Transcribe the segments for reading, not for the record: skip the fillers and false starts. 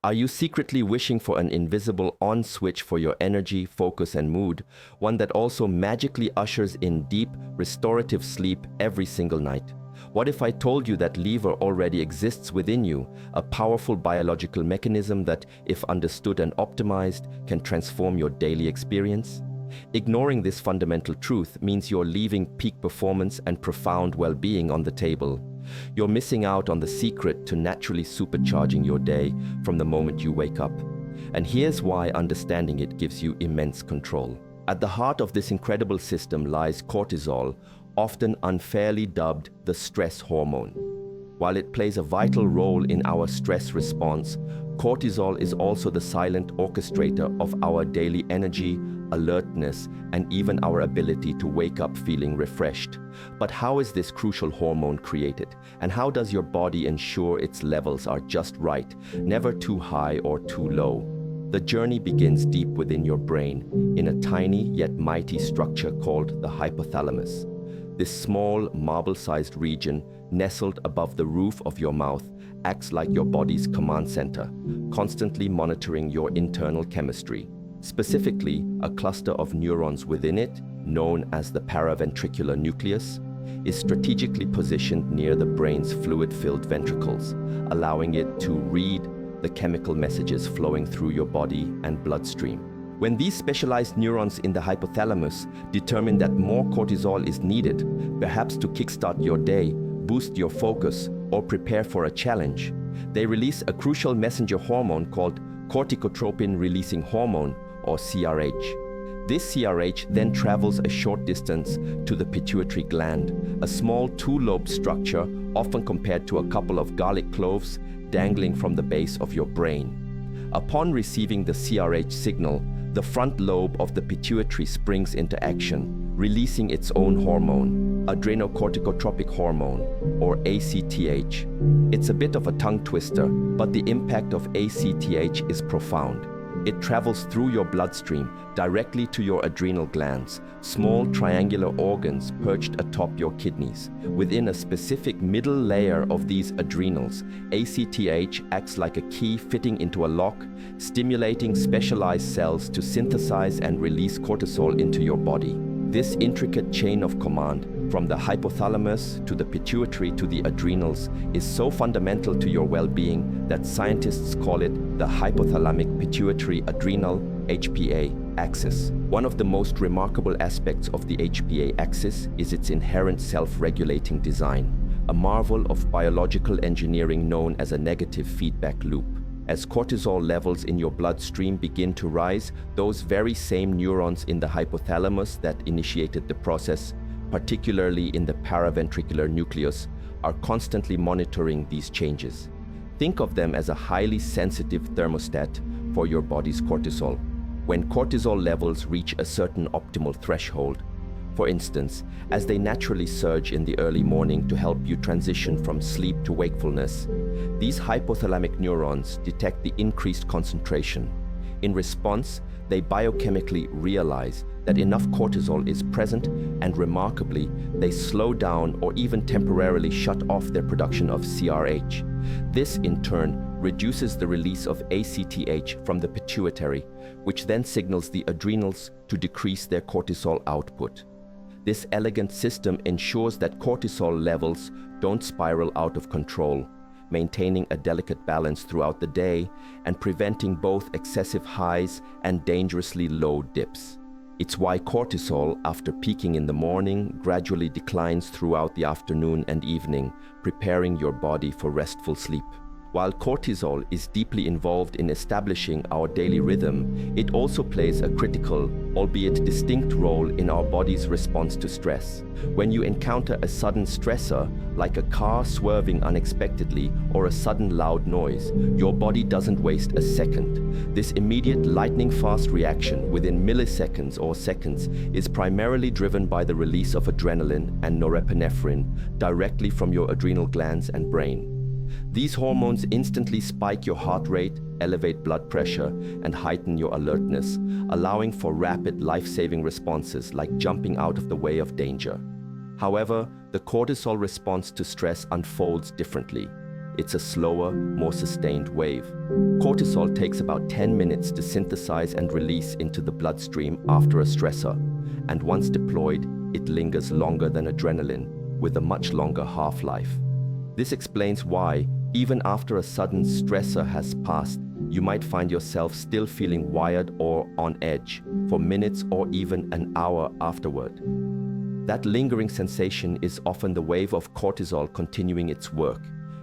Are you secretly wishing for an invisible on switch for your energy, focus, and mood, one that also magically ushers in deep, restorative sleep every single night? What if I told you that lever already exists within you, a powerful biological mechanism that, if understood and optimized, can transform your daily experience? Ignoring this fundamental truth means you're leaving peak performance and profound well-being on the table. You're missing out on the secret to naturally supercharging your day from the moment you wake up. And here's why understanding it gives you immense control. At the heart of this incredible system lies cortisol, often unfairly dubbed the stress hormone. While it plays a vital role in our stress response, cortisol is also the silent orchestrator of our daily energy, alertness, and even our ability to wake up feeling refreshed. But how is this crucial hormone created? And how does your body ensure its levels are just right, never too high or too low? The journey begins deep within your brain, in a tiny yet mighty structure called the hypothalamus. This small, marble-sized region, nestled above the roof of your mouth, acts like your body's command center, constantly monitoring your internal chemistry. Specifically, a cluster of neurons within it, known as the paraventricular nucleus, is strategically positioned near the brain's fluid-filled ventricles, allowing it to read the chemical messages flowing through your body and bloodstream. When these specialized neurons in the hypothalamus determine that more cortisol is needed, perhaps to kickstart your day, boost your focus, or prepare for a challenge, they release a crucial messenger hormone called corticotropin-releasing hormone, or CRH. This CRH then travels a short distance to the pituitary gland, a small two-lobed structure often compared to a couple of garlic cloves dangling from the base of your brain. Upon receiving the CRH signal, the front lobe of the pituitary springs into action, releasing its own hormone, adrenocorticotropic hormone, or ACTH. It's a bit of a tongue twister, but the impact of ACTH is profound. It travels through your bloodstream directly to your adrenal glands, small triangular organs perched atop your kidneys. Within a specific middle layer of these adrenals, ACTH acts like a key fitting into a lock, stimulating specialized cells to synthesize and release cortisol into your body. This intricate chain of command, from the hypothalamus to the pituitary to the adrenals, is so fundamental to your well-being that scientists call it the hypothalamic pituitary adrenal HPA axis. One of the most remarkable aspects of the HPA axis is its inherent self-regulating design, a marvel of biological engineering known as a negative feedback loop. As cortisol levels in your bloodstream begin to rise, those very same neurons in the hypothalamus that initiated the process, particularly in the paraventricular nucleus, are constantly monitoring these changes. Think of them as a highly sensitive thermostat for your body's cortisol. When cortisol levels reach a certain optimal threshold, for instance, as they naturally surge in the early morning to help you transition from sleep to wakefulness, these hypothalamic neurons detect the increased concentration. In response, they biochemically realize that enough cortisol is present, and remarkably, they slow down or even temporarily shut off their production of CRH. This, in turn, reduces the release of ACTH from the pituitary, which then signals the adrenals to decrease their cortisol output. This elegant system ensures that cortisol levels don't spiral out of control, maintaining a delicate balance throughout the day and preventing both excessive highs and dangerously low dips. It's why cortisol, after peaking in the morning, gradually declines throughout the afternoon and evening, preparing your body for restful sleep. While cortisol is deeply involved in establishing our daily rhythm, it also plays a critical, albeit distinct role in our body's response to stress. When you encounter a sudden stressor, like a car swerving unexpectedly or a sudden loud noise, your body doesn't waste a second. This immediate lightning-fast reaction within milliseconds or seconds is primarily driven by the release of adrenaline and norepinephrine directly from your adrenal glands and brain. These hormones instantly spike your heart rate, elevate blood pressure, and heighten your alertness, allowing for rapid life-saving responses like jumping out of the way of danger. However, the cortisol response to stress unfolds differently. it's a slower, more sustained wave. Cortisol takes about 10 minutes to synthesize and release into the bloodstream after a stressor, and once deployed, it lingers longer than adrenaline, with a much longer half-life. This explains why, even after a sudden stressor has passed, you might find yourself still feeling wired or on edge for minutes or even an hour afterward. That lingering sensation is often the wave of cortisol continuing its work,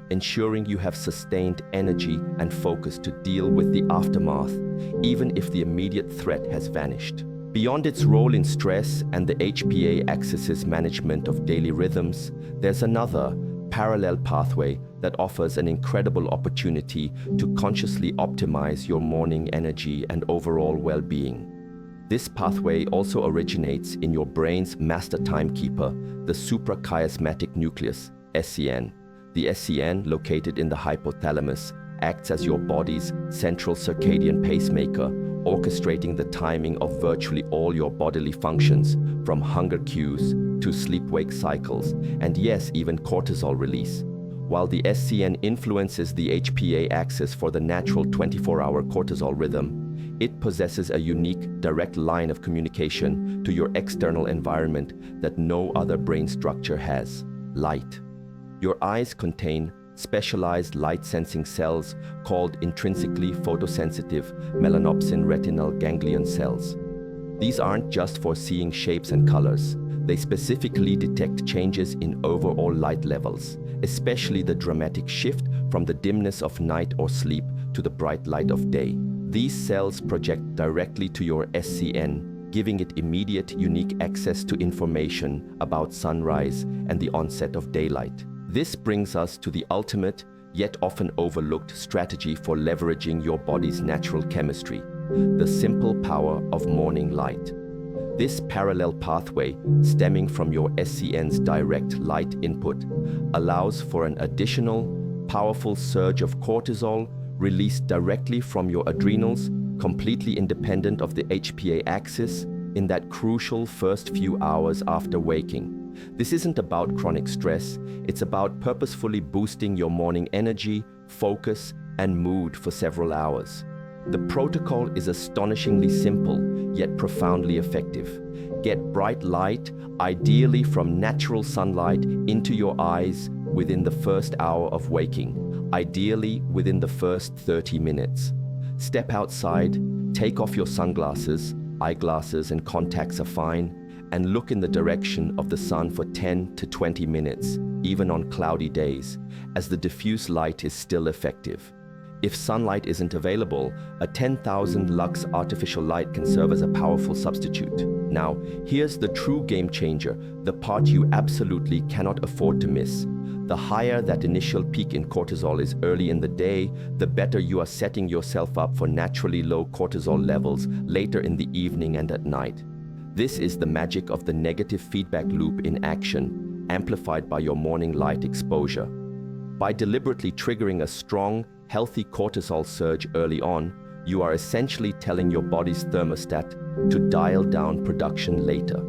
ensuring you have sustained energy and focus to deal with the aftermath, even if the immediate threat has vanished. Beyond its role in stress and the HPA axis's management of daily rhythms, there's another, parallel pathway that offers an incredible opportunity to consciously optimize your morning energy and overall well-being. This pathway also originates in your brain's master timekeeper, the suprachiasmatic nucleus, SCN. The SCN, located in the hypothalamus, acts as your body's central circadian pacemaker, orchestrating the timing of virtually all your bodily functions, from hunger cues to sleep-wake cycles, and yes, even cortisol release. While the SCN influences the HPA axis for the natural 24-hour cortisol rhythm, it possesses a unique, direct line of communication to your external environment that no other brain structure has: light. Your eyes contain specialized light-sensing cells called intrinsically photosensitive melanopsin retinal ganglion cells. These aren't just for seeing shapes and colors. They specifically detect changes in overall light levels, especially the dramatic shift from the dimness of night or sleep to the bright light of day. These cells project directly to your SCN, giving it immediate, unique access to information about sunrise and the onset of daylight. This brings us to the ultimate, yet often overlooked strategy for leveraging your body's natural chemistry: the simple power of morning light. This parallel pathway, stemming from your SCN's direct light input, allows for an additional, powerful surge of cortisol released directly from your adrenals, completely independent of the HPA axis, in that crucial first few hours after waking. This isn't about chronic stress, it's about purposefully boosting your morning energy, focus, and mood for several hours. The protocol is astonishingly simple, yet profoundly effective. Get bright light, ideally from natural sunlight, into your eyes within the first hour of waking, ideally within the first 30 minutes. Step outside, take off your sunglasses, eyeglasses and contacts are fine, and look in the direction of the sun for 10 to 20 minutes, even on cloudy days, as the diffuse light is still effective. If sunlight isn't available, a 10,000 lux artificial light can serve as a powerful substitute. Now, here's the true game changer, the part you absolutely cannot afford to miss. The higher that initial peak in cortisol is early in the day, the better you are setting yourself up for naturally low cortisol levels later in the evening and at night. This is the magic of the negative feedback loop in action, amplified by your morning light exposure. By deliberately triggering a strong, healthy cortisol surge early on, you are essentially telling your body's thermostat to dial down production later.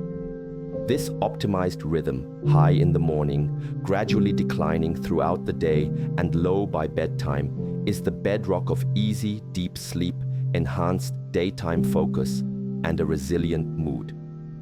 This optimized rhythm, high in the morning, gradually declining throughout the day, and low by bedtime, is the bedrock of easy, deep sleep, enhanced daytime focus, and a resilient mood.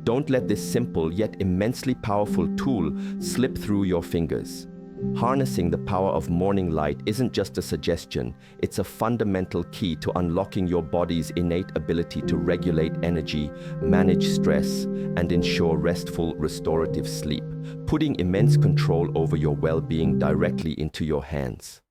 Don't let this simple yet immensely powerful tool slip through your fingers. Harnessing the power of morning light isn't just a suggestion, it's a fundamental key to unlocking your body's innate ability to regulate energy, manage stress, and ensure restful, restorative sleep, putting immense control over your well-being directly into your hands.